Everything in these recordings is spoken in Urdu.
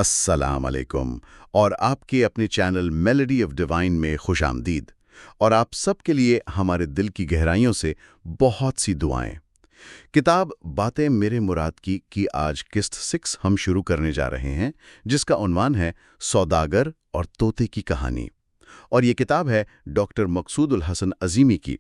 السلام علیکم اور آپ کے اپنے چینل میلڈی آف ڈیوائن میں خوش آمدید، اور آپ سب کے لیے ہمارے دل کی گہرائیوں سے بہت سی دعائیں۔ کتاب باتیں میرے مراد کی آج قسط 6 ہم شروع کرنے جا رہے ہیں، جس کا عنوان ہے سوداگر اور طوطے کی کہانی، اور یہ کتاب ہے ڈاکٹر مقصود الحسن عظیمی کی۔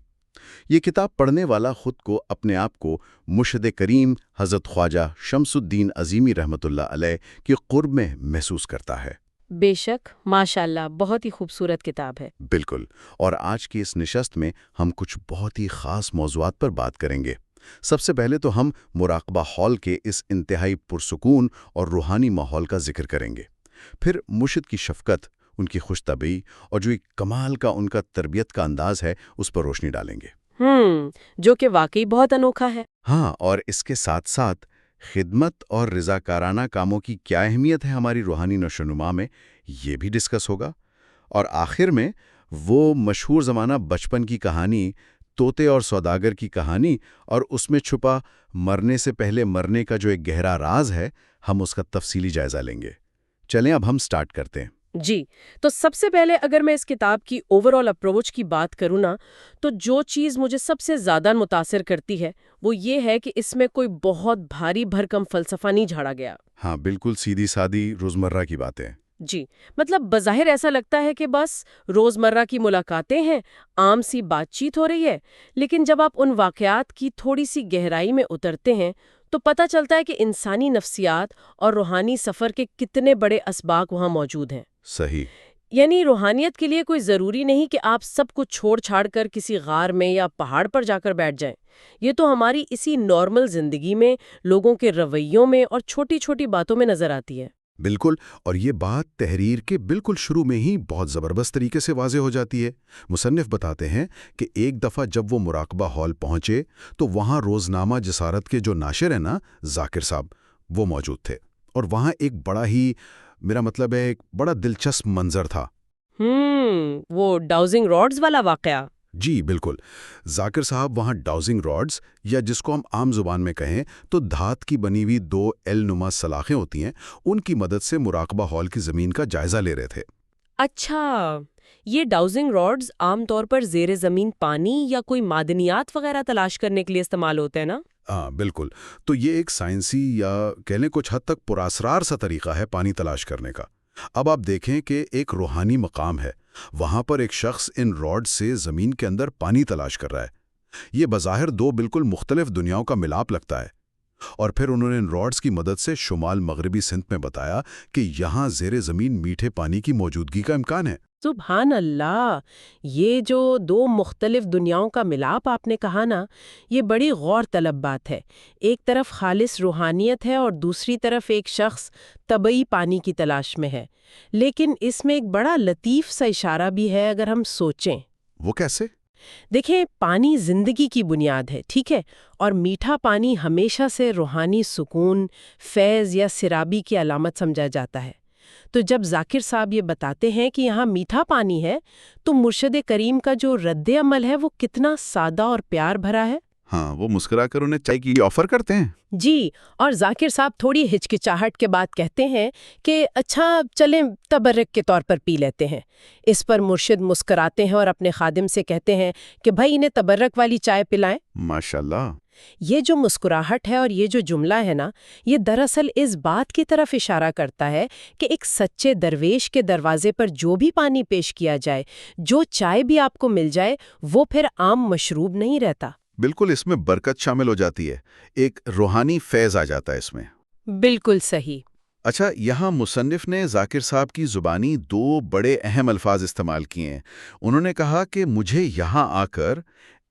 یہ کتاب پڑھنے والا خود کو اپنے آپ کو مرشد کریم حضرت خواجہ شمس الدین عظیمی رحمۃ اللہ علیہ کے قرب میں محسوس کرتا ہے۔ بے شک، ماشاءاللہ، بہت ہی خوبصورت کتاب ہے۔ بالکل، اور آج کی اس نشست میں ہم کچھ بہت ہی خاص موضوعات پر بات کریں گے۔ سب سے پہلے تو ہم مراقبہ ہال کے اس انتہائی پرسکون اور روحانی ماحول کا ذکر کریں گے، پھر مرشد کی شفقت، ان کی خوش طبعی اور جو ایک کمال کا ان کا تربیت کا انداز ہے اس پر روشنی ڈالیں گے۔ جو کہ واقعی بہت انوکھا ہے۔ ہاں، اور اس کے ساتھ ساتھ خدمت اور رضاکارانہ کاموں کی کیا اہمیت ہے ہماری روحانی نشوونما میں، یہ بھی ڈسکس ہوگا۔ اور آخر میں وہ مشہور زمانہ بچپن کی کہانی، طوطے اور سوداگر کی کہانی، اور اس میں چھپا مرنے سے پہلے مرنے کا جو ایک گہرا راز ہے، ہم اس کا تفصیلی جائزہ لیں گے۔ چلیں اب ہم سٹارٹ کرتے ہیں۔ جی، تو سب سے پہلے اگر میں اس کتاب کی اوورآل اپروچ کی بات کروں نا، تو جو چیز مجھے سب سے زیادہ متاثر کرتی ہے وہ یہ ہے کہ اس میں کوئی بہت بھاری بھرکم فلسفہ نہیں جھاڑا گیا۔ ہاں، بالکل سیدھی سادی روزمرہ کی باتیں۔ جی، مطلب بظاہر ایسا لگتا ہے کہ بس روزمرہ کی ملاقاتیں ہیں، عام سی بات چیت ہو رہی ہے، لیکن جب آپ ان واقعات کی تھوڑی سی گہرائی میں اترتے ہیں تو پتہ چلتا ہے کہ انسانی نفسیات اور روحانی سفر کے کتنے بڑے اسباق وہاں موجود ہیں۔ صحیح۔ یعنی روحانیت کے لیے کوئی ضروری نہیں کہ آپ سب کچھ چھوڑ چھاڑ کر کسی غار میں یا پہاڑ پر جا کر بیٹھ جائیں۔ یہ تو ہماری اسی نارمل زندگی میں، لوگوں کے رویوں میں اور چھوٹی چھوٹی باتوں میں نظر آتی ہے۔ بالکل، اور یہ بات تحریر کے بالکل شروع میں ہی بہت زبردست طریقے سے واضح ہو جاتی ہے۔ مصنف بتاتے ہیں کہ ایک دفعہ جب وہ مراقبہ ہال پہنچے تو وہاں روزنامہ جسارت کے جو ناشر ہیں نا، ذاکر صاحب، وہ موجود تھے، اور وہاں ایک بڑا ہی، میرا مطلب ہے ایک بڑا دلچسپ منظر تھا۔ وہ ڈاؤزنگ راڈز والا واقعہ۔ جی بالکل، ذاکر صاحب وہاں ڈاؤزنگ راڈز، یا جس کو ہم عام زبان میں کہیں تو دھات کی بنی ہوئی 2 ایل نما سلاخیں ہوتی ہیں، ان کی مدد سے مراقبہ ہال کی زمین کا جائزہ لے رہے تھے۔ اچھا، یہ ڈاؤزنگ راڈز عام طور پر زیر زمین پانی یا کوئی معدنیات وغیرہ تلاش کرنے کے لیے استعمال ہوتے ہیں نا؟ ہاں بالکل، تو یہ ایک سائنسی یا کہنے کچھ حد تک پراسرار سا طریقہ ہے پانی تلاش کرنے کا۔ اب آپ دیکھیں کہ ایک روحانی مقام ہے، وہاں پر ایک شخص ان راڈ سے زمین کے اندر پانی تلاش کر رہا ہے۔ یہ بظاہر 2 بالکل مختلف دنیاؤں کا ملاپ لگتا ہے، اور پھر انہوں نے ان راڈز کی مدد سے شمال مغربی سندھ میں بتایا کہ یہاں زیر زمین میٹھے پانی کی موجودگی کا امکان ہے۔ سبحان اللہ! یہ جو 2 مختلف دنیاؤں کا ملاپ آپ نے کہا نا، یہ بڑی غور طلب بات ہے۔ ایک طرف خالص روحانیت ہے اور دوسری طرف ایک شخص طبعی پانی کی تلاش میں ہے، لیکن اس میں ایک بڑا لطیف سا اشارہ بھی ہے اگر ہم سوچیں۔ وہ کیسے؟ دیکھیں، پانی زندگی کی بنیاد ہے، ٹھیک ہے، اور میٹھا پانی ہمیشہ سے روحانی سکون، فیض یا سرابی کی علامت سمجھا جاتا ہے۔ تو جب ذاکر صاحب یہ بتاتے ہیں کہ یہاں میٹھا پانی ہے، تو مرشد کریم کا جو رد عمل ہے وہ کتنا سادہ اور پیار بھرا ہے۔ ہاں، وہ مسکرا کر انہیں چائے کی آفر کرتے ہیں۔ جی، اور ذاکر صاحب تھوڑی ہچکچاہٹ کے بعد کہتے ہیں کہ اچھا چلیں تبرک کے طور پر پی لیتے ہیں۔ اس پر مرشد مسکراتے ہیں اور اپنے خادم سے کہتے ہیں کہ بھائی انہیں تبرک والی چائے پلائیں۔ ماشاءاللہ۔ یہ جو مسکراہٹ ہے اور یہ جو جملہ ہے نا، یہ دراصل اس بات کی طرف اشارہ کرتا ہے کہ ایک سچے درویش کے دروازے پر جو بھی پانی پیش کیا جائے، جو چائے بھی آپ کو مل جائے، وہ پھر عام مشروب نہیں رہتا۔ بالکل، اس میں برکت شامل ہو جاتی ہے، ایک روحانی فیض آ جاتا ہے اس میں۔ بالکل صحیح۔ اچھا، یہاں مصنف نے ذاکر صاحب کی زبانی 2 بڑے اہم الفاظ استعمال کیے ہیں۔ انہوں نے کہا کہ مجھے یہاں آ کر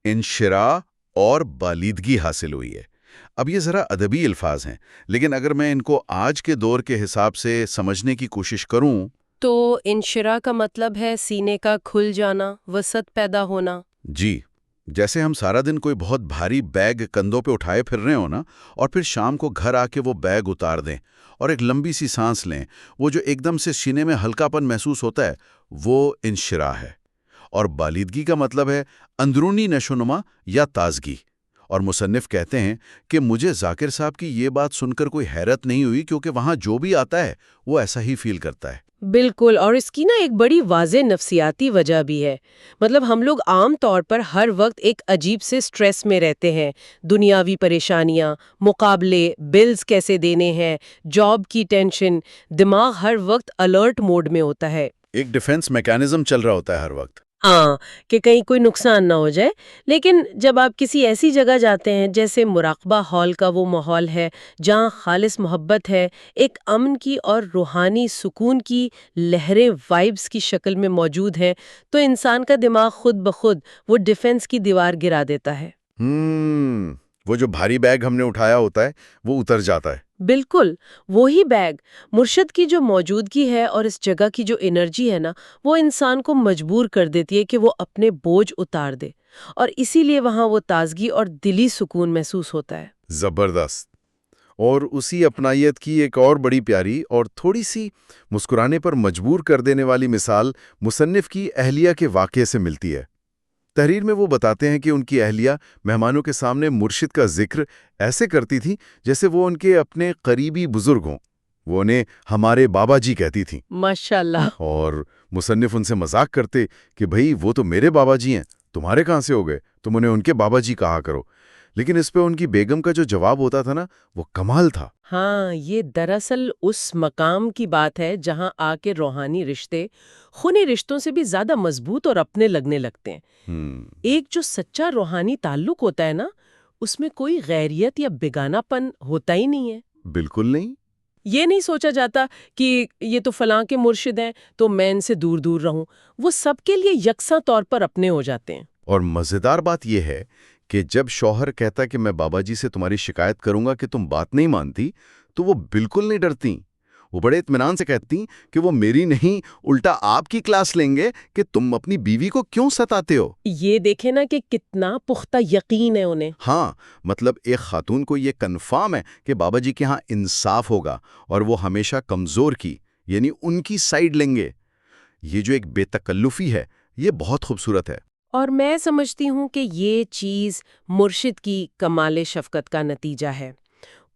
انشراح اور بالیدگی حاصل ہوئی ہے۔ اب یہ ذرا ادبی الفاظ ہیں، لیکن اگر میں ان کو آج کے دور کے حساب سے سمجھنے کی کوشش کروں تو انشراح کا مطلب ہے سینے کا کھل جانا، وسعت پیدا ہونا۔ جی، جیسے ہم سارا دن کوئی بہت بھاری بیگ کندھوں پہ اٹھائے پھر رہے ہو نا، اور پھر شام کو گھر آ کے وہ بیگ اتار دیں اور ایک لمبی سی سانس لیں، وہ جو ایک دم سے سینے میں ہلکا پن محسوس ہوتا ہے، وہ انشراح ہے۔ اور بالیدگی کا مطلب ہے اندرونی نشوونما یا تازگی، اور مصنف کہتے ہیں کہ مجھے ذاکر صاحب کی یہ بات سن کر کوئی حیرت نہیں ہوئی، کیونکہ وہاں جو بھی آتا ہے وہ ایسا ہی فیل کرتا ہے۔ بالکل، اور اس کی ایک بڑی واضح نفسیاتی وجہ بھی ہے۔ مطلب ہم لوگ عام طور پر ہر وقت ایک عجیب سے سٹریس میں رہتے ہیں، دنیاوی پریشانیاں، مقابلے، بلز کیسے دینے ہیں، جاب کی ٹینشن، دماغ ہر وقت الرٹ موڈ میں ہوتا ہے۔ ایک ڈیفنس میکانزم چل رہا ہوتا ہے ہر وقت۔ ہاں، کہ کہیں کوئی نقصان نہ ہو جائے۔ لیکن جب آپ کسی ایسی جگہ جاتے ہیں جیسے مراقبہ ہال کا وہ ماحول ہے جہاں خالص محبت ہے، ایک امن کی اور روحانی سکون کی لہریں وائبس کی شکل میں موجود ہیں، تو انسان کا دماغ خود بخود وہ ڈیفنس کی دیوار گرا دیتا ہے۔ وہ جو بھاری بیگ ہم نے اٹھایا ہوتا ہے وہ اتر جاتا ہے۔ بالکل، وہی بیگ، مرشد کی جو موجودگی ہے اور اس جگہ کی جو انرجی ہے نا، وہ انسان کو مجبور کر دیتی ہے کہ وہ اپنے بوجھ اتار دے، اور اسی لیے وہاں وہ تازگی اور دلی سکون محسوس ہوتا ہے۔ زبردست۔ اور اسی اپنائیت کی ایک اور بڑی پیاری اور تھوڑی سی مسکرانے پر مجبور کر دینے والی مثال مصنف کی اہلیہ کے واقعے سے ملتی ہے۔ تحریر میں وہ بتاتے ہیں کہ ان کی اہلیہ مہمانوں کے سامنے مرشد کا ذکر ایسے کرتی تھی جیسے وہ ان کے اپنے قریبی بزرگ ہوں۔ وہ انہیں ہمارے بابا جی کہتی تھیں، ماشاءاللہ۔ اور مصنف ان سے مذاق کرتے کہ بھئی وہ تو میرے بابا جی ہیں، تمہارے کہاں سے ہو گئے، تم انہیں ان کے بابا جی کہا کرو۔ لیکن اس پہ ان کی بیگم کا جو جواب ہوتا تھا نا، وہ کمال تھا۔ ہاں، یہ دراصل اس مقام کی بات ہے جہاں آ کے روحانی رشتے خونی رشتوں سے بھی زیادہ مضبوط اور اپنے لگنے لگتے ہیں۔ ایک جو سچا روحانی تعلق ہوتا ہے نا، اس میں کوئی غیریت یا بیگانہ پن ہوتا ہی نہیں ہے۔ بالکل نہیں۔ یہ نہیں سوچا جاتا کہ یہ تو فلاں کے مرشد ہیں تو میں ان سے دور دور رہوں، وہ سب کے لیے یکساں طور پر اپنے ہو جاتے ہیں۔ اور مزیدار بات یہ ہے کہ جب شوہر کہتا کہ میں بابا جی سے تمہاری شکایت کروں گا کہ تم بات نہیں مانتی، تو وہ بالکل نہیں ڈرتی۔ وہ بڑے اطمینان سے کہتی کہ وہ میری نہیں، الٹا آپ کی کلاس لیں گے کہ تم اپنی بیوی کو کیوں ستاتے ہو۔ یہ دیکھیں نا کہ کتنا پختہ یقین ہے انہیں۔ ہاں، مطلب ایک خاتون کو یہ کنفرم ہے کہ بابا جی کے ہاں انصاف ہوگا، اور وہ ہمیشہ کمزور کی، یعنی ان کی سائیڈ لیں گے۔ یہ جو ایک بے تکلفی ہے، یہ بہت خوبصورت ہے۔ اور میں سمجھتی ہوں کہ یہ چیز مرشد کی کمال شفقت کا نتیجہ ہے۔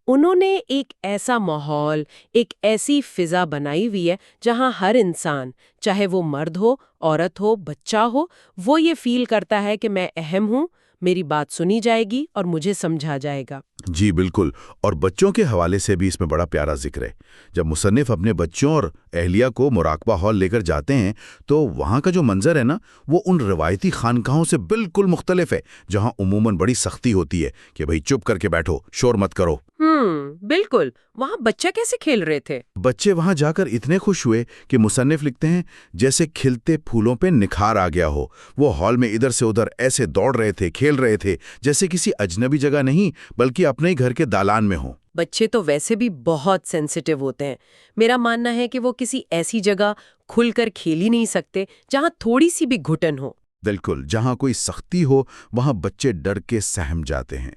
انہوں نے ایک ایسا ماحول، ایک ایسی فضا بنائی ہوئی ہے جہاں ہر انسان، چاہے وہ مرد ہو، عورت ہو، بچہ ہو، وہ یہ فیل کرتا ہے کہ میں اہم ہوں، میری بات سنی جائے گی اور مجھے سمجھا جائے گا۔ جی بالکل، اور بچوں کے حوالے سے بھی اس میں بڑا پیارا ذکر ہے۔ جب مصنف اپنے بچوں اور اہلیہ کو مراقبہ ہال لے کر جاتے ہیں تو وہاں کا جو منظر ہے نا، وہ ان روایتی خانقاہوں سے بالکل مختلف ہے جہاں عموماً بڑی سختی ہوتی ہے کہ بھئی چپ کر کے بیٹھو، شور مت کرو۔ بالکل، وہاں بچہ کیسے کھیل رہے تھے؟ بچے وہاں جا کر اتنے خوش ہوئے کہ مصنف لکھتے ہیں جیسے کھلتے پھولوں پہ نکھار آ گیا ہو۔ وہ ہال میں ادھر سے ادھر ایسے دوڑ رہے تھے، کھیل رہے تھے جیسے کسی اجنبی جگہ نہیں بلکہ اپنے ہی گھر کے دالان میں ہوں۔ بچے تو ویسے بھی بہت سینسیٹیو ہوتے ہیں۔ میرا ماننا ہے کہ وہ کسی ایسی جگہ کھل کر کھیل ہی نہیں سکتے جہاں تھوڑی سی بھی گھٹن ہو۔ بالکل، جہاں کوئی سختی ہو وہاں بچے ڈر کے سہم جاتے ہیں۔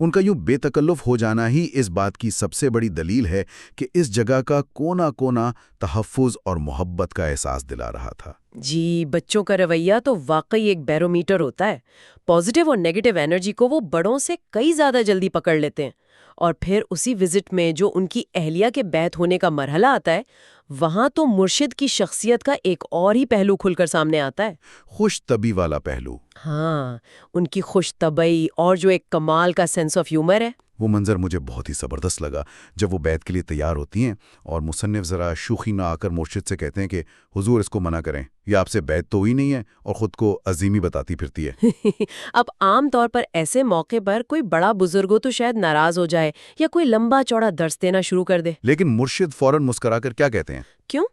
ان کا یوں بے تکلف ہو جانا ہی اس بات کی سب سے بڑی دلیل ہے کہ اس جگہ کا کونا کونا تحفظ اور محبت کا احساس دلا رہا تھا۔ جی، بچوں کا رویہ تو واقعی ایک بیرومیٹر ہوتا ہے۔ پازیٹیو اور نیگیٹو انرجی کو وہ بڑوں سے کئی زیادہ جلدی پکڑ لیتے ہیں، اور پھر اسی وزٹ میں جو ان کی اہلیہ کے بیعت ہونے کا مرحلہ آتا ہے، وہاں تو مرشد کی شخصیت کا ایک اور ہی پہلو کھل کر سامنے آتا ہے۔ خوش طبی والا پہلو۔ ہاں، ان کی خوش طبعی اور جو ایک کمال کا سینس آف ہیومر ہے۔ وہ منظر مجھے بہت ہی زبردست لگا جب وہ بیعت کے لیے تیار ہوتی ہیں اور مصنف ذرا شوخی نہ آ کر مرشد سے کہتے ہیں کہ حضور اس کو منع کریں، یہ آپ سے بیعت تو ہوئی نہیں ہے، اور خود کو عظیمی بتاتی پھرتی ہے۔ اب عام طور پر ایسے موقع پر کوئی بڑا بزرگ ہو تو شاید ناراض ہو جائے یا کوئی لمبا چوڑا درس دینا شروع کر دے۔ لیکن مرشد فوراً مسکرا کر کیا کہتے ہیں؟ کیوں؟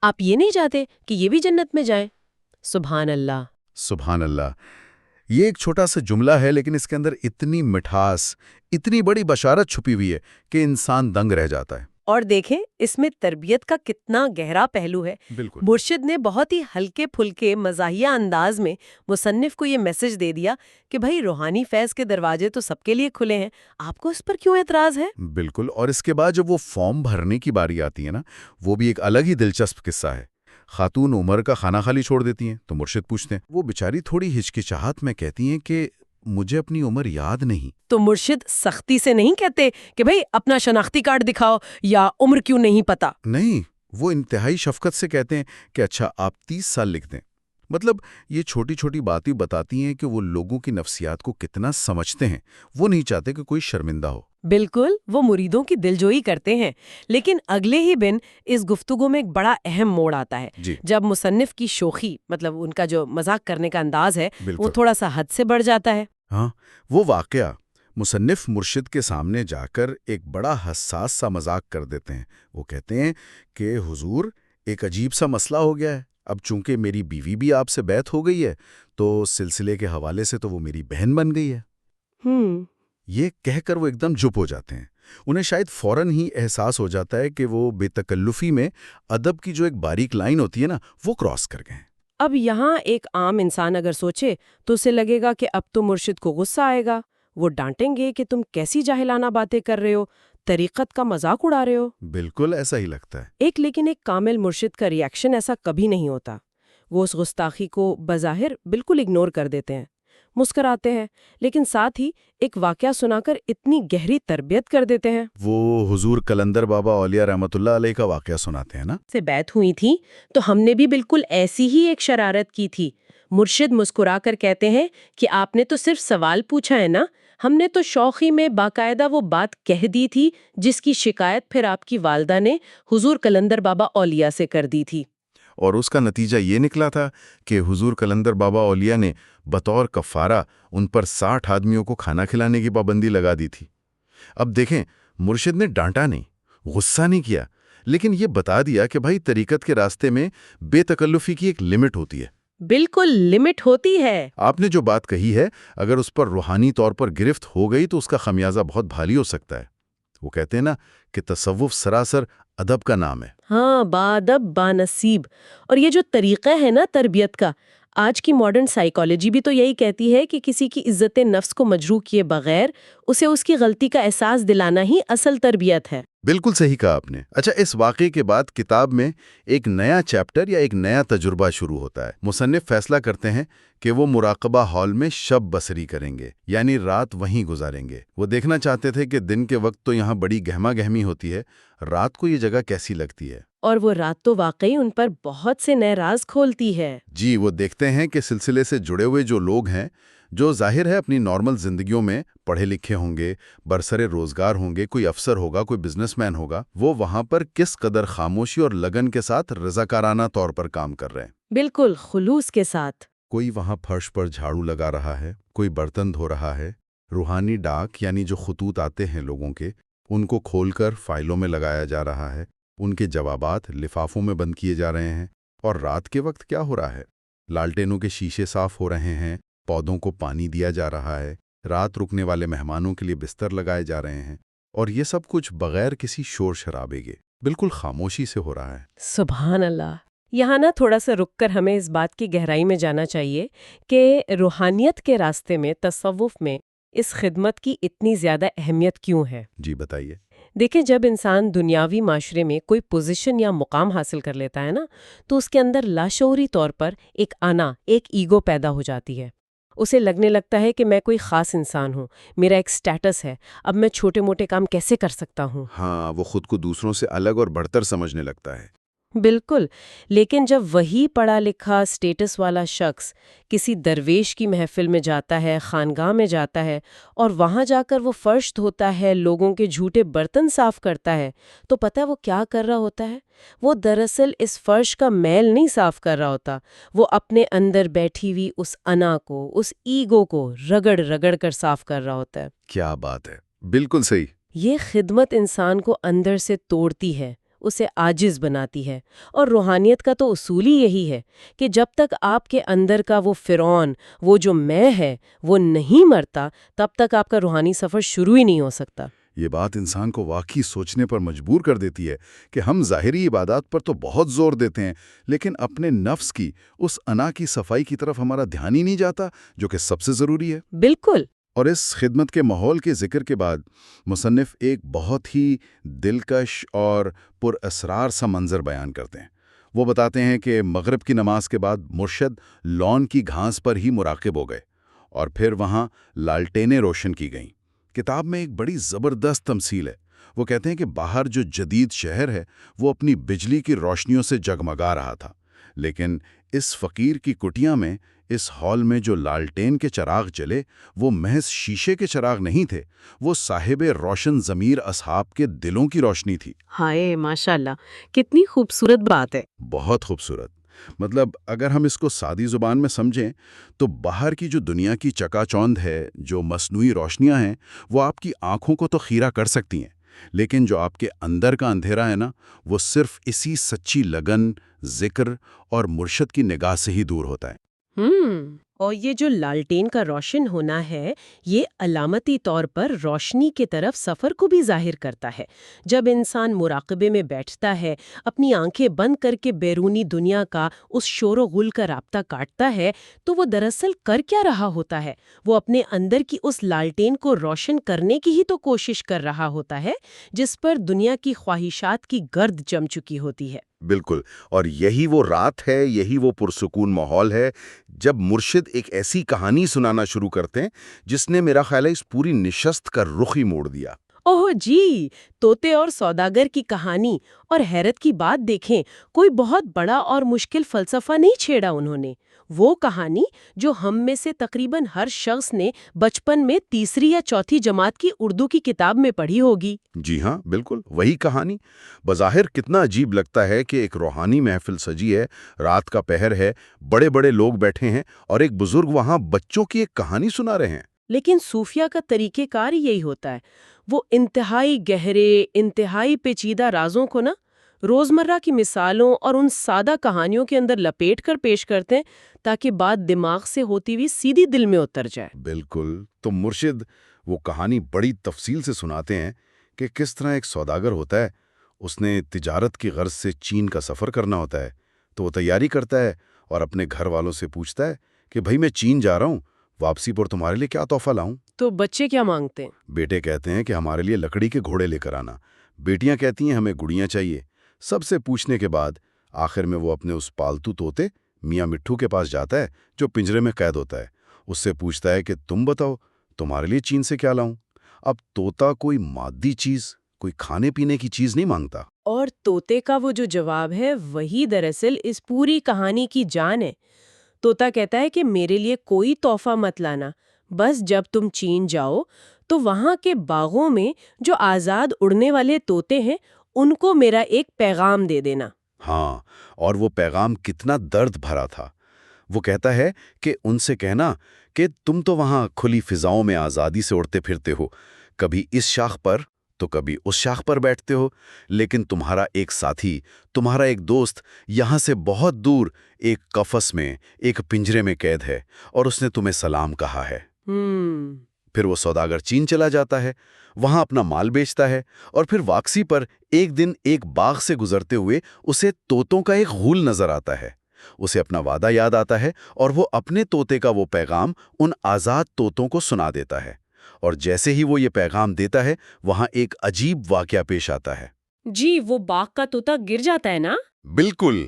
آپ یہ نہیں چاہتے کہ یہ بھی جنت میں جائیں؟ سبحان اللہ! سبحان اللہ! یہ ایک چھوٹا سا جملہ ہے لیکن اس کے اندر اتنی مٹھاس، اتنی بڑی بشارت چھپی ہوئی ہے کہ انسان دنگ رہ جاتا ہے۔ اور دیکھیں اس میں تربیت کا کتنا گہرا پہلو ہے۔ بالکل، مرشد نے بہت ہی ہلکے پھلکے مزاحیہ انداز میں مصنف کو یہ میسج دے دیا کہ بھائی روحانی فیض کے دروازے تو سب کے لیے کھلے ہیں، آپ کو اس پر کیوں اعتراض ہے؟ بالکل، اور اس کے بعد جب وہ فارم بھرنے کی باری آتی ہے نا، وہ بھی ایک الگ ہی دلچسپ قصہ ہے۔ خاتون عمر کا کھانا خالی چھوڑ دیتی ہیں تو مرشد پوچھتے ہیں، وہ بیچاری تھوڑی ہچکچاہٹ میں کہتی ہیں کہ مجھے اپنی عمر یاد نہیں۔ تو مرشد سختی سے نہیں کہتے کہ بھئی اپنا شناختی کارڈ دکھاؤ یا عمر کیوں نہیں پتا۔ نہیں، وہ انتہائی شفقت سے کہتے ہیں کہ اچھا آپ 30 سال لکھ دیں۔ مطلب یہ چھوٹی چھوٹی باتیں بتاتی ہیں کہ وہ لوگوں کی نفسیات کو کتنا سمجھتے ہیں۔ وہ نہیں چاہتے کہ کوئی شرمندہ ہو۔ بالکل، وہ مریدوں کی دلجوئی کرتے ہیں۔ لیکن اگلے ہی دن اس گفتگو میں ایک بڑا اہم موڑ آتا ہے، جی جب مصنف کی شوخی، مطلب ان کا جو مذاق کرنے کا انداز ہے، بالکل، وہ تھوڑا سا حد سے بڑھ جاتا ہے۔ ہاں، وہ واقعہ مصنف مرشد کے سامنے جا کر ایک بڑا حساس سا مذاق کر دیتے ہیں۔ وہ کہتے ہیں کہ حضور، ایک عجیب سا مسئلہ ہو گیا ہے۔ اب چونکہ میری بیوی بھی آپ سے بیعت ہو گئی ہے تو سلسلے کے حوالے سے تو وہ میری بہن بن گئی ہے۔ یہ کہہ کر وہ ایک دم چپ ہو جاتے ہیں۔ انہیں شاید فوراً ہی احساس ہو جاتا ہے کہ وہ بے تکلفی میں ادب کی جو ایک باریک لائن ہوتی ہے نا، وہ کراس کر گئے ہیں۔ اب یہاں ایک عام انسان اگر سوچے تو اسے لگے گا کہ اب تو مرشد کو غصہ آئے گا، وہ ڈانٹیں گے کہ تم کیسی جاہلانہ باتیں کر رہے ہو، طریقت کا مذاق اڑا رہے ہو۔ بالکل ایسا ہی لگتا ہے۔ لیکن ایک کامل مرشد کا ریاکشن ایسا کبھی نہیں ہوتا۔ وہ اس گستاخی کو بظاہر بالکل اگنور کر دیتے ہیں، مسکراتے ہیں، لیکن ساتھ ہی ایک واقعہ سنا کر اتنی گہری تربیت کر دیتے ہیں۔ وہ حضور قلندر بابا اولیاء رحمۃ اللہ علیہ کا واقعہ سناتے ہیں نا۔ سے بیعت ہوئی تھی تو ہم نے بھی بالکل ایسی ہی ایک شرارت کی تھی۔ مرشد مسکرا کر کہتے ہیں کہ آپ نے تو صرف سوال پوچھا ہے نا، ہم نے تو شوخی میں باقاعدہ وہ بات کہہ دی تھی جس کی شکایت پھر آپ کی والدہ نے حضور قلندر بابا اولیاء سے کر دی تھی۔ اور اس کا نتیجہ یہ نکلا تھا کہ حضور قلندر بابا اولیاء نے بطور کفارہ ان پر 60 آدمیوں کو کھانا کھلانے کی پابندی لگا دی تھی۔ اب دیکھیں، مرشد نے ڈانٹا نہیں، غصہ نہیں کیا، لیکن یہ بتا دیا کہ بھائی طریقت کے راستے میں بے تکلفی کی ایک لمٹ ہوتی ہے۔ بالکل لمٹ ہوتی ہے۔ آپ نے جو بات کہی ہے، اگر اس پر روحانی طور پر گرفت ہو گئی تو اس کا خمیازہ بہت بھاری ہو سکتا ہے۔ وہ کہتے ہیں نا کہ تصوف سراسر ادب کا نام ہے۔ ہاں، بادب بانصیب۔ اور یہ جو طریقہ ہے نا تربیت کا، آج کی ماڈرن سائیکالوجی بھی تو یہی کہتی ہے کہ کسی کی عزت نفس کو مجروح کیے بغیر اسے اس کی غلطی کا احساس دلانا ہی اصل تربیت ہے۔ بالکل صحیح کہا آپ نے۔ اچھا، اس واقعے کے بعد کتاب میں ایک نیا چیپٹر یا ایک نیا تجربہ شروع ہوتا ہے۔ مصنف فیصلہ کرتے ہیں کہ وہ مراقبہ ہال میں شب بسری کریں گے، یعنی رات وہیں گزاریں گے۔ وہ دیکھنا چاہتے تھے کہ دن کے وقت تو یہاں بڑی گہما گہمی ہوتی ہے، رات کو یہ جگہ کیسی لگتی ہے۔ اور وہ رات تو واقعی ان پر بہت سے نئے راز کھولتی ہے۔ جی، وہ دیکھتے ہیں کہ سلسلے سے جڑے ہوئے جو لوگ ہیں، جو ظاہر ہے اپنی نارمل زندگیوں میں پڑھے لکھے ہوں گے، برسر روزگار ہوں گے، کوئی افسر ہوگا، کوئی بزنس مین ہوگا، وہ وہاں پر کس قدر خاموشی اور لگن کے ساتھ رضاکارانہ طور پر کام کر رہے ہیں۔ بالکل خلوص کے ساتھ۔ کوئی وہاں فرش پر جھاڑو لگا رہا ہے، کوئی برتن دھو رہا ہے، روحانی ڈاک یعنی جو خطوط آتے ہیں لوگوں کے، ان کو کھول کر فائلوں میں لگایا جا رہا ہے، ان کے جوابات لفافوں میں بند کیے جا رہے ہیں۔ اور رات کے وقت کیا ہو رہا ہے؟ لالٹینوں کے شیشے صاف ہو رہے ہیں، پودوں کو پانی دیا جا رہا ہے، رات رکنے والے مہمانوں کے لیے بستر لگائے جا رہے ہیں، اور یہ سب کچھ بغیر کسی شور شرابے کے بالکل خاموشی سے ہو رہا ہے۔ سبحان اللہ۔ یہاں نا تھوڑا سا رک کر ہمیں اس بات کی گہرائی میں جانا چاہیے کہ روحانیت کے راستے میں، تصوف میں، اس خدمت کی اتنی زیادہ اہمیت کیوں ہے؟ جی بتائیے۔ دیکھیں، جب انسان دنیاوی معاشرے میں کوئی پوزیشن یا مقام حاصل کر لیتا ہے نا، تو اس کے اندر لاشعوری طور پر ایک انا، ایک ایگو پیدا ہو جاتی ہے۔ اسے لگنے لگتا ہے کہ میں کوئی خاص انسان ہوں، میرا ایک سٹیٹس ہے، اب میں چھوٹے موٹے کام کیسے کر سکتا ہوں۔ ہاں، وہ خود کو دوسروں سے الگ اور بڑھتر سمجھنے لگتا ہے۔ بالکل، لیکن جب وہی پڑھا لکھا سٹیٹس والا شخص کسی درویش کی محفل میں جاتا ہے، خانگاہ میں جاتا ہے، اور وہاں جا کر وہ فرش دھوتا ہے، لوگوں کے جھوٹے برتن صاف کرتا ہے، تو پتہ ہے وہ کیا کر رہا ہوتا ہے؟ وہ دراصل اس فرش کا میل نہیں صاف کر رہا ہوتا، وہ اپنے اندر بیٹھی ہوئی اس انا کو، اس ایگو کو رگڑ رگڑ کر صاف کر رہا ہوتا ہے۔ کیا بات ہے، بالکل صحیح۔ یہ خدمت انسان کو اندر سے توڑتی ہے، اسے عاجز بناتی ہے، اور روحانیت کا تو اصول ہی یہی ہے کہ جب تک آپ کے اندر کا وہ فرعون، وہ جو میں ہے، وہ نہیں مرتا، تب تک آپ کا روحانی سفر شروع ہی نہیں ہو سکتا۔ یہ بات انسان کو واقعی سوچنے پر مجبور کر دیتی ہے کہ ہم ظاہری عبادات پر تو بہت زور دیتے ہیں، لیکن اپنے نفس کی، اس انا کی صفائی کی طرف ہمارا دھیان ہی نہیں جاتا، جو کہ سب سے ضروری ہے۔ بالکل۔ اور اس خدمت کے ماحول کے ذکر کے بعد مصنف ایک بہت ہی دلکش اور پر اسرار سا منظر بیان کرتے ہیں۔ وہ بتاتے ہیں کہ مغرب کی نماز کے بعد مرشد لان کی گھاس پر ہی مراقب ہو گئے، اور پھر وہاں لالٹینیں روشن کی گئیں۔ کتاب میں ایک بڑی زبردست تمثیل ہے۔ وہ کہتے ہیں کہ باہر جو جدید شہر ہے وہ اپنی بجلی کی روشنیوں سے جگمگا رہا تھا، لیکن اس فقیر کی کٹیا میں، اس ہال میں جو لالٹین کے چراغ جلے وہ محض شیشے کے چراغ نہیں تھے، وہ صاحب روشن ضمیر اصحاب کے دلوں کی روشنی تھی۔ ہائے ماشاءاللہ، کتنی خوبصورت بات ہے۔ بہت خوبصورت۔ مطلب اگر ہم اس کو سادی زبان میں سمجھیں تو باہر کی جو دنیا کی چکا چوند ہے، جو مصنوعی روشنیاں ہیں، وہ آپ کی آنکھوں کو تو خیرہ کر سکتی ہیں، لیکن جو آپ کے اندر کا اندھیرا ہے نا، وہ صرف اسی سچی لگن، ذکر اور مرشد کی نگاہ سے ہی دور ہوتا ہے۔ اور یہ جو لالٹین کا روشن ہونا ہے، یہ علامتی طور پر روشنی کی طرف سفر کو بھی ظاہر کرتا ہے۔ جب انسان مراقبے میں بیٹھتا ہے، اپنی آنکھیں بند کر کے بیرونی دنیا کا اس شور و غل کا رابطہ کاٹتا ہے، تو وہ دراصل کر کیا رہا ہوتا ہے؟ وہ اپنے اندر کی اس لالٹین کو روشن کرنے کی ہی تو کوشش کر رہا ہوتا ہے، جس پر دنیا کی خواہشات کی گرد جم چکی ہوتی ہے۔ بالکل، اور یہی وہ رات ہے، یہی وہ پرسکون ماحول ہے جب مرشد ایک ایسی کہانی سنانا شروع کرتے ہیں جس نے میرا خیال ہے اس پوری نشست کا رخ ہی موڑ دیا۔ اوہ جی، طوطے اور سوداگر کی کہانی، اور حیرت کی بات دیکھیں، کوئی بہت بڑا اور مشکل فلسفہ نہیں چھیڑا انہوں نے۔ وہ کہانی جو ہم میں سے تقریباً ہر شخص نے بچپن میں تیسری یا چوتھی جماعت کی اردو کی کتاب میں پڑھی ہوگی۔ جی ہاں، بالکل وہی کہانی۔ بظاہر کتنا عجیب لگتا ہے کہ ایک روحانی محفل سجی ہے، رات کا پہر ہے، بڑے بڑے لوگ بیٹھے ہیں اور ایک بزرگ وہاں بچوں کی ایک کہانی سنا رہے ہیں۔ لیکن صوفیہ کا طریقہ کار یہی ہوتا ہے۔ وہ انتہائی گہرے، انتہائی پیچیدہ رازوں کو نا روزمرہ کی مثالوں اور ان سادہ کہانیوں کے اندر لپیٹ کر پیش کرتے ہیں تاکہ بات دماغ سے ہوتی ہوئی سیدھی دل میں اتر جائے۔ بالکل، تو مرشد وہ کہانی بڑی تفصیل سے سناتے ہیں کہ کس طرح ایک سوداگر ہوتا ہے، اس نے تجارت کی غرض سے چین کا سفر کرنا ہوتا ہے، تو وہ تیاری کرتا ہے اور اپنے گھر والوں سے پوچھتا ہے کہ بھائی میں چین جا رہا ہوں، واپسی پر تمہارے لیے کیا تحفہ لاؤں؟ تو بچے کیا مانگتے ہیں؟ بیٹے کہتے ہیں کہ ہمارے لیے لکڑی کے گھوڑے لے کر آنا، بیٹیاں کہتی ہیں ہمیں گڑیاں چاہیے۔ سب سے پوچھنے کے بعد آخر میں وہ اپنے اس پالتو طوطے میاں مٹھو کے پاس جاتا ہے جو پنجرے میں قید ہوتا ہے۔ اس سے پوچھتا ہے کہ تم بتاؤ تمہارے لیے چین سے کیا لاؤں؟ اب طوطا کوئی مادی چیز، کوئی کھانے پینے کی چیز نہیں مانگتا۔ اور طوطے کا وہ جو جواب ہے وہی دراصل اس پوری کہانی کی جان ہے۔ طوطا کہتا ہے کہ میرے لیے کوئی تحفہ مت لانا، بس جب تم چین جاؤ تو وہاں کے باغوں میں جو آزاد اڑنے والے طوطے ہیں ان کو میرا ایک پیغام دے دینا۔ ہاں، اور وہ پیغام کتنا درد بھرا تھا۔ وہ کہتا ہے کہ ان سے کہنا کہ تم تو وہاں کھلی فضاؤں میں آزادی سے اڑتے پھرتے ہو، کبھی اس شاخ پر تو کبھی اس شاخ پر بیٹھتے ہو، لیکن تمہارا ایک ساتھی، تمہارا ایک دوست یہاں سے بہت دور ایک قفس میں، ایک پنجرے میں قید ہے، اور اس نے تمہیں سلام کہا ہے۔ پھر وہ سوداگر چین چلا جاتا ہے، وہاں اپنا مال بیچتا ہے، اور پھر واپسی پر ایک دن ایک باغ سے گزرتے ہوئے اسے طوطوں کا ایک غول نظر آتا ہے۔ اسے اپنا وعدہ یاد آتا ہے اور وہ اپنے طوطے کا وہ پیغام ان آزاد طوطوں کو سنا دیتا ہے، اور جیسے ہی وہ یہ پیغام دیتا ہے وہاں ایک عجیب واقعہ پیش آتا ہے۔ جی، وہ باغ کا طوطا گر جاتا ہے نا؟ بالکل،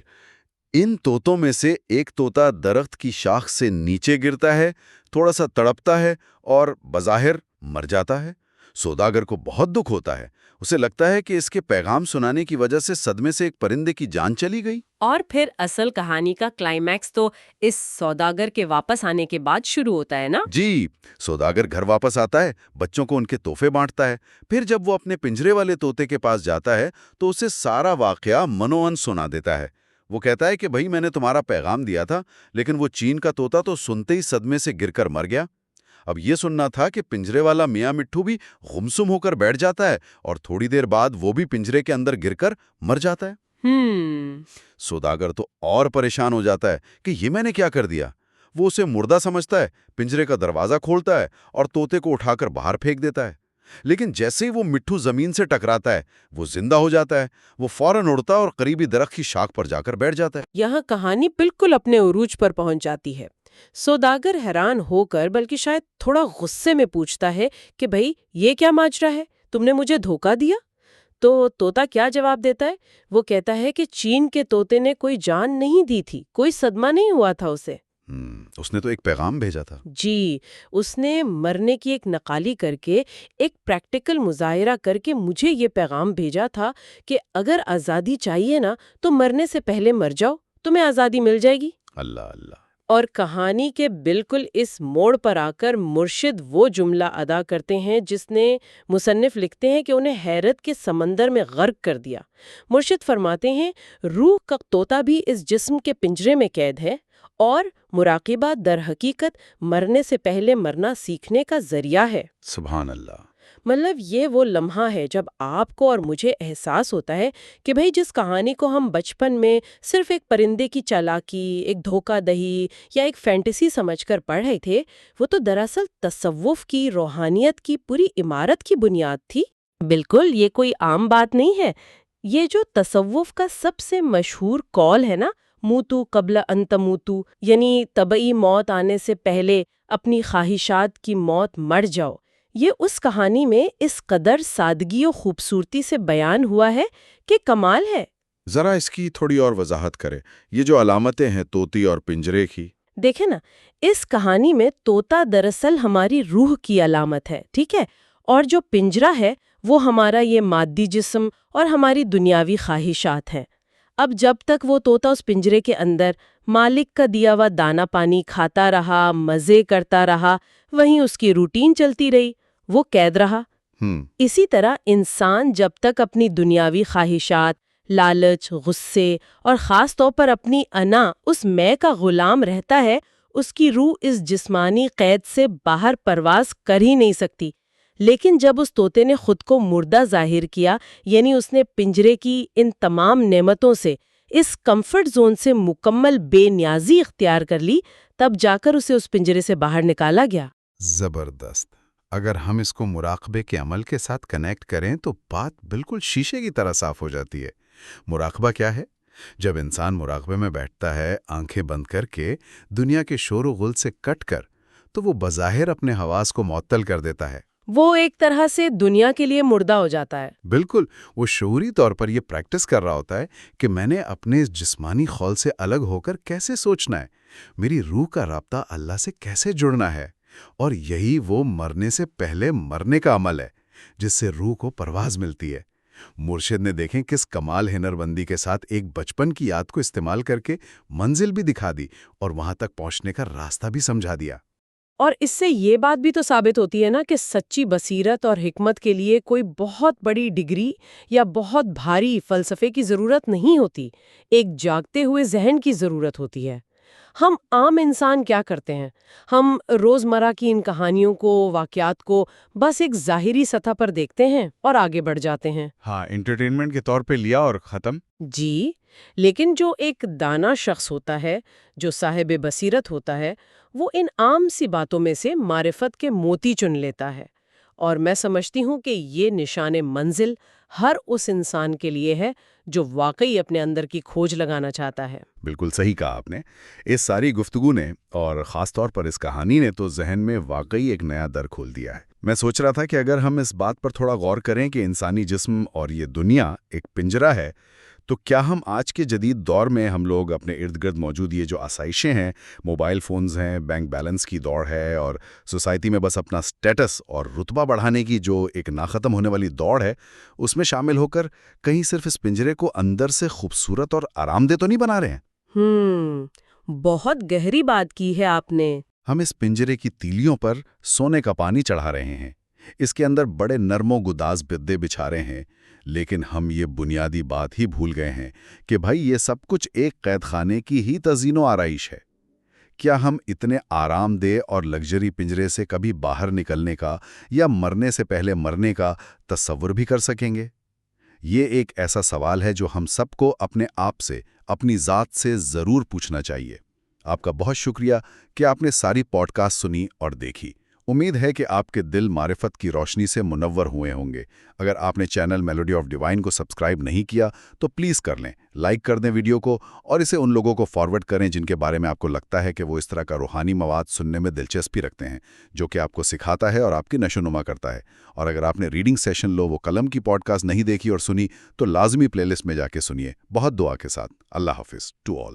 ان طوطوں میں سے ایک طوطا درخت کی شاخ سے نیچے گرتا ہے، تھوڑا سا تڑپتا ہے اور بظاہر مر جاتا ہے۔ سوداگر کو بہت دکھ ہوتا ہے، اسے لگتا ہے کہ اس کے پیغام سنانے کی وجہ سے صدمے سے ایک پرندے کی جان چلی گئی۔ اور پھر اصل کہانی کا کلائمیکس تو اس سوداگر کے واپس آنے کے بعد شروع ہوتا ہے نا؟ جی، سوداگر گھر واپس آتا ہے، بچوں کو ان کے تحفے بانٹتا ہے، پھر جب وہ اپنے پنجرے والے طوطے کے پاس جاتا ہے تو اسے سارا واقعہ منوان سنا دیتا ہے۔ وہ کہتا ہے کہ بھائی میں نے تمہارا پیغام دیا تھا، لیکن وہ چین کا طوطا تو سنتے ہی صدمے سے گر کر مر گیا۔ اب یہ سننا تھا کہ پنجرے والا میاں مٹھو بھی گمسم ہو کر بیٹھ جاتا ہے، اور تھوڑی دیر بعد وہ بھی پنجرے کے اندر گر کر مر جاتا ہے۔ سوداگر تو اور پریشان ہو جاتا ہے کہ یہ میں نے کیا کر دیا۔ وہ اسے مردہ سمجھتا ہے، پنجرے کا دروازہ کھولتا ہے اور طوطے کو اٹھا کر باہر پھینک دیتا ہے۔ لیکن جیسے ہی وہ مٹھو زمین سے ٹکراتا ہے وہ زندہ ہو جاتا ہے، وہ فوراً اڑتا ہے اور قریبی درخت کی شاخ پر جا کر بیٹھ جاتا ہے۔ یہاں کہانی بالکل اپنے عروج پر پہنچ جاتی ہے۔ سوداگر حیران ہو کر بلکہ شاید تھوڑا غصے میں پوچھتا ہے کہ بھئی یہ کیا ماجرا ہے، تم نے مجھے دھوکہ دیا؟ تو طوطا کیا جواب دیتا ہے؟ وہ کہتا ہے کہ چین کے طوطے نے کوئی جان نہیں دی تھی، کوئی صدمہ نہیں ہوا تھا اسے۔ اس نے تو ایک پیغام بھیجا تھا۔ جی، اس نے مرنے کی ایک نقالی کر کے، ایک پریکٹیکل مظاہرہ کر کے مجھے یہ پیغام بھیجا تھا کہ اگر آزادی چاہیے نا تو مرنے سے پہلے مر جاؤ، تمہیں آزادی مل جائے گی۔ اللہ اللہ۔ اور کہانی کے بالکل اس موڑ پر آ کر مرشد وہ جملہ ادا کرتے ہیں جس نے مصنف لکھتے ہیں کہ انہیں حیرت کے سمندر میں غرق کر دیا۔ مرشد فرماتے ہیں، روح کا طوطا بھی اس جسم کے پنجرے میں قید ہے، اور مراقبہ در حقیقت مرنے سے پہلے مرنا سیکھنے کا ذریعہ ہے۔ سبحان اللہ۔ مطلب یہ وہ لمحہ ہے جب آپ کو اور مجھے احساس ہوتا ہے کہ بھئی جس کہانی کو ہم بچپن میں صرف ایک پرندے کی چالاکی، ایک دھوکہ دہی یا ایک فینٹیسی سمجھ کر پڑھ رہے تھے، وہ تو دراصل تصوف کی، روحانیت کی پوری عمارت کی بنیاد تھی۔ بالکل، یہ کوئی عام بات نہیں ہے۔ یہ جو تصوف کا سب سے مشہور قول ہے نا، موتو قبل ان تموتو، یعنی طبعی موت آنے سے پہلے اپنی خواہشات کی موت مر جاؤ، یہ اس کہانی میں اس قدر سادگی و خوبصورتی سے بیان ہوا ہے کہ کمال ہے۔ ذرا اس کی تھوڑی اور وضاحت کرے، یہ جو علامتیں ہیں طوطی اور پنجرے کی۔ دیکھیں نا، اس کہانی میں طوطا دراصل ہماری روح کی علامت ہے، ٹھیک ہے؟ اور جو پنجرا ہے وہ ہمارا یہ مادی جسم اور ہماری دنیاوی خواہشات ہیں۔ اب جب تک وہ طوطا اس پنجرے کے اندر مالک کا دیا ہوا دانا پانی کھاتا رہا، مزے کرتا رہا، وہیں اس کی روٹین چلتی رہی، وہ قید رہا۔ اسی طرح انسان جب تک اپنی دنیاوی خواہشات، لالچ، غصے اور خاص طور پر اپنی انا، اس میں کا غلام رہتا ہے، اس کی روح اس جسمانی قید سے باہر پرواز کر ہی نہیں سکتی۔ لیکن جب اس طوطے نے خود کو مردہ ظاہر کیا، یعنی اس نے پنجرے کی ان تمام نعمتوں سے، اس کمفرٹ زون سے مکمل بے نیازی اختیار کر لی، تب جا کر اسے اس پنجرے سے باہر نکالا گیا۔ زبردست۔ اگر ہم اس کو مراقبے کے عمل کے ساتھ کنیکٹ کریں تو بات بالکل شیشے کی طرح صاف ہو جاتی ہے۔ مراقبہ کیا ہے؟ جب انسان مراقبے میں بیٹھتا ہے، آنکھیں بند کر کے، دنیا کے شور و غل سے کٹ کر، تو وہ بظاہر اپنے حواس کو معطل کر دیتا ہے۔ وہ ایک طرح سے دنیا کے لیے مردہ ہو جاتا ہے۔ بالکل، وہ شعوری طور پر یہ پریکٹس کر رہا ہوتا ہے کہ میں نے اپنے جسمانی خول سے الگ ہو کر کیسے سوچنا ہے، میری روح کا رابطہ اللہ سے کیسے جڑنا ہے، اور یہی وہ مرنے سے پہلے مرنے کا عمل ہے جس سے روح کو پرواز ملتی ہے۔ مرشد نے دیکھیں کس کمال ہنر بندی کے ساتھ ایک بچپن کی یاد کو استعمال کر کے منزل بھی دکھا دی اور وہاں تک پہنچنے کا راستہ بھی سمجھا دیا۔ اور اس سے یہ بات بھی تو ثابت ہوتی ہے نا کہ سچی بصیرت اور حکمت کے لیے کوئی بہت بڑی ڈگری یا بہت بھاری فلسفے کی ضرورت نہیں ہوتی، ایک جاگتے ہوئے ذہن کی ضرورت ہوتی ہے۔ ہم عام انسان کیا کرتے ہیں؟ ہم روزمرہ کی ان کہانیوں کو، واقعات کو بس ایک ظاہری سطح پر دیکھتے ہیں اور آگے بڑھ جاتے ہیں۔ ہاں، انٹرٹینمنٹ کے طور پہ لیا اور ختم۔ جی، لیکن جو ایک دانا شخص ہوتا ہے، جو صاحب بصیرت ہوتا ہے، وہ ان عام سی باتوں میں سے معرفت کے موتی چن لیتا ہے۔ اور میں سمجھتی ہوں کہ یہ نشان منزل ہر اس انسان کے لیے ہے جو واقعی اپنے اندر کی کھوج لگانا چاہتا ہے۔ بالکل صحیح کہا آپ نے۔ اس ساری گفتگو نے، اور خاص طور پر اس کہانی نے، تو ذہن میں واقعی ایک نیا در کھول دیا ہے۔ میں سوچ رہا تھا کہ اگر ہم اس بات پر تھوڑا غور کریں کہ انسانی جسم اور یہ دنیا ایک پنجرا ہے، تو کیا ہم آج کے جدید دور میں ہم لوگ اپنے ارد گرد موجود یہ جو آسائشیں ہیں، موبائل فونز ہیں، بینک بیلنس کی دوڑ ہے، اور سوسائٹی میں بس اپنا سٹیٹس اور رتبہ بڑھانے کی جو ایک ناختم ہونے والی دوڑ ہے، اس میں شامل ہو کر کہیں صرف اس پنجرے کو اندر سے خوبصورت اور آرام دہ تو نہیں بنا رہے ہیں؟ بہت گہری بات کی ہے آپ نے۔ ہم اس پنجرے کی تیلیوں پر سونے کا پانی چڑھا رہے ہیں، اس کے اندر بڑے نرم و گداز گدے بچھا رہے ہیں، لیکن ہم یہ بنیادی بات ہی بھول گئے ہیں کہ بھائی یہ سب کچھ ایک قید خانے کی ہی تزئین و آرائش ہے۔ کیا ہم اتنے آرام دہ اور لگژری پنجرے سے کبھی باہر نکلنے کا یا مرنے سے پہلے مرنے کا تصور بھی کر سکیں گے؟ یہ ایک ایسا سوال ہے جو ہم سب کو اپنے آپ سے، اپنی ذات سے ضرور پوچھنا چاہیے۔ آپ کا بہت شکریہ کہ آپ نے ساری پوڈ کاسٹ سنی اور دیکھی۔ امید ہے کہ آپ کے دل معرفت کی روشنی سے منور ہوئے ہوں گے۔ اگر آپ نے چینل میلوڈی آف ڈیوائن کو سبسکرائب نہیں کیا تو پلیز کر لیں، لائک کر دیں ویڈیو کو، اور اسے ان لوگوں کو فارورڈ کریں جن کے بارے میں آپ کو لگتا ہے کہ وہ اس طرح کا روحانی مواد سننے میں دلچسپی رکھتے ہیں، جو کہ آپ کو سکھاتا ہے اور آپ کی نشو و نما کرتا ہے۔ اور اگر آپ نے ریڈنگ سیشن لو وہ قلم کی پوڈ کاسٹ نہیں دیکھی اور سنی تو لازمی پلے لسٹ میں جا کے سنیے، بہت دعا کے ساتھ۔ اللہ حافظ ٹو آل۔